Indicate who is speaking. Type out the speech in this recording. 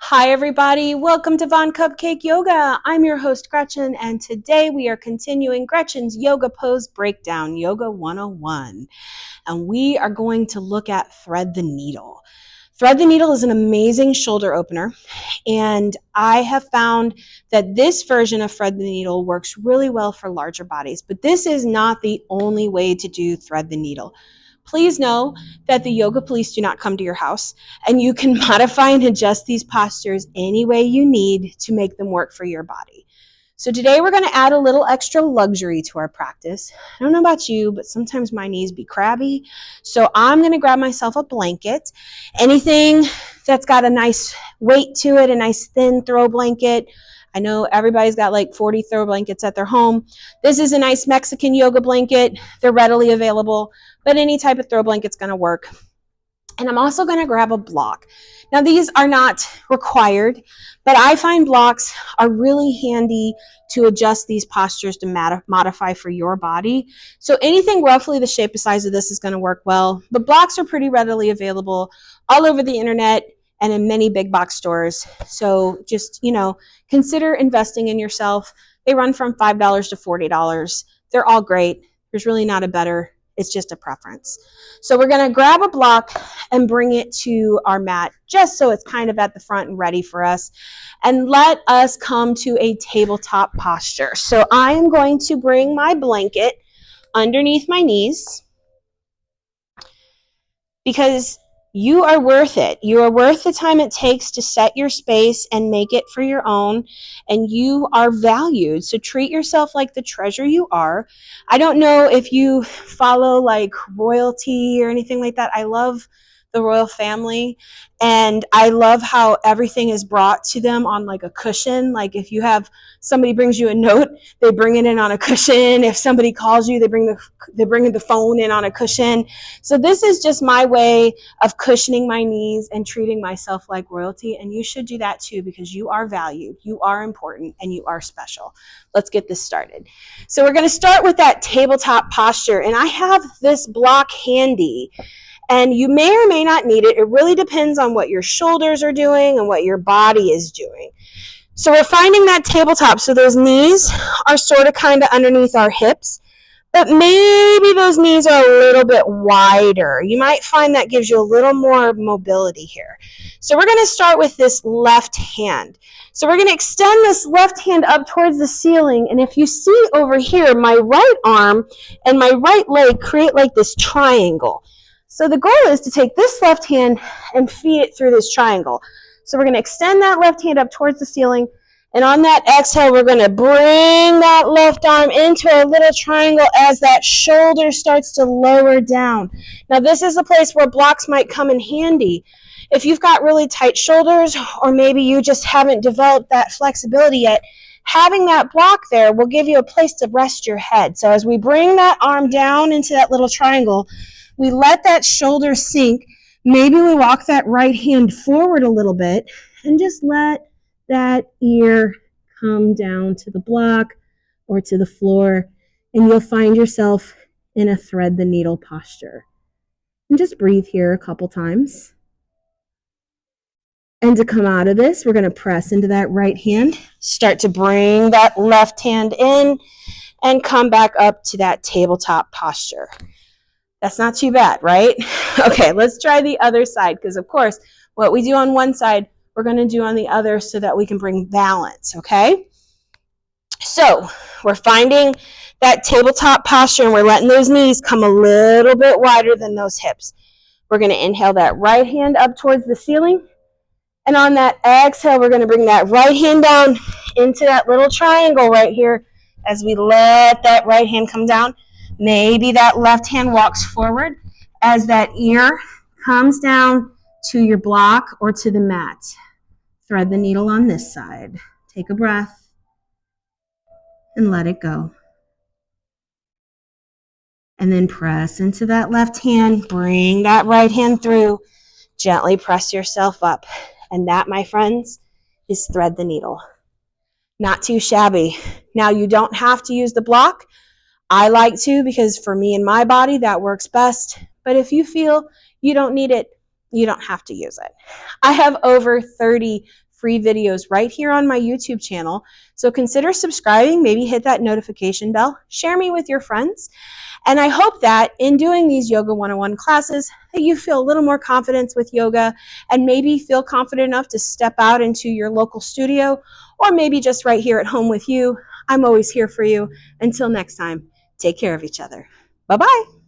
Speaker 1: Hi, everybody. Welcome to Von Cupcake Yoga. I'm your host, Gretchen, and today we are continuing Gretchen's Yoga Pose Breakdown, Yoga 101. And we are going to look at Thread the Needle. Thread the Needle is an amazing shoulder opener, and I have found that this version of Thread the Needle works really well for larger bodies, but this is not the only way to do Thread the Needle. Please know that the yoga police do not come to your house, and you can modify and adjust these postures any way you need to make them work for your body. So today we're going to add a little extra luxury to our practice. I don't know about you, but sometimes my knees be crabby. So I'm going to grab myself a blanket. Anything that's got a nice weight to it, a nice thin throw blanket. I know everybody's got like 40 throw blankets at their home. This is a nice Mexican yoga blanket. They're readily available, but any type of throw blanket's going to work. And I'm also going to grab a block. Now, these are not required, but I find blocks are really handy to adjust these postures to modify for your body. So anything roughly the shape and size of this is going to work well. But blocks are pretty readily available all over the internet and in many big box stores. So just, consider investing in yourself. They run from $5 to $40. They're all great. There's really not a better. It's just a preference. So we're going to grab a block and bring it to our mat just so it's kind of at the front and ready for us. And let us come to a tabletop posture. So I am going to bring my blanket underneath my knees because you are worth it. You are worth the time it takes to set your space and make it for your own, and you are valued. So treat yourself like the treasure you are. I don't know if you follow like royalty or anything like that. I love the royal family, and I love how everything is brought to them on like a cushion. Like if you have somebody brings you a note, they bring it in on a cushion. If somebody calls you, they bring the phone in on a cushion. So this is just my way of cushioning my knees and treating myself like royalty, and you should do that too because you are valued, you are important, and you are special. Let's get this started. So we're going to start with that tabletop posture, and I have this block handy. And you may or may not need it. It really depends on what your shoulders are doing and what your body is doing. So we're finding that tabletop. So those knees are sort of kind of underneath our hips, but maybe those knees are a little bit wider. You might find that gives you a little more mobility here. So we're going to start with this left hand. So we're going to extend this left hand up towards the ceiling. And if you see over here, my right arm and my right leg create like this triangle. So the goal is to take this left hand and feed it through this triangle. So we're going to extend that left hand up towards the ceiling. And on that exhale, we're going to bring that left arm into a little triangle as that shoulder starts to lower down. Now, this is a place where blocks might come in handy. If you've got really tight shoulders, or maybe you just haven't developed that flexibility yet, having that block there will give you a place to rest your head. So as we bring that arm down into that little triangle, we let that shoulder sink. Maybe we walk that right hand forward a little bit and just let that ear come down to the block or to the floor, and you'll find yourself in a thread the needle posture. And just breathe here a couple times. And to come out of this, we're going to press into that right hand, start to bring that left hand in, and come back up to that tabletop posture. That's not too bad, right? Okay, let's try the other side, because of course, what we do on one side, we're going to do on the other so that we can bring balance, okay? So we're finding that tabletop posture, and we're letting those knees come a little bit wider than those hips. We're going to inhale that right hand up towards the ceiling, and on that exhale, we're going to bring that right hand down into that little triangle right here as we let that right hand come down. Maybe that left hand walks forward as that ear comes down to your block or to the mat. Thread the needle on this side. Take a breath and let it go. And then press into that left hand. Bring that right hand through. Gently press yourself up. And that, my friends, is thread the needle. Not too shabby. Now, you don't have to use the block. I like to because for me and my body, that works best. But if you feel you don't need it, you don't have to use it. I have over 30 free videos right here on my YouTube channel. So consider subscribing, maybe hit that notification bell, share me with your friends. And I hope that in doing these Yoga 101 classes, that you feel a little more confidence with yoga and maybe feel confident enough to step out into your local studio, or maybe just right here at home with you. I'm always here for you. Until next time, take care of each other. Bye-bye.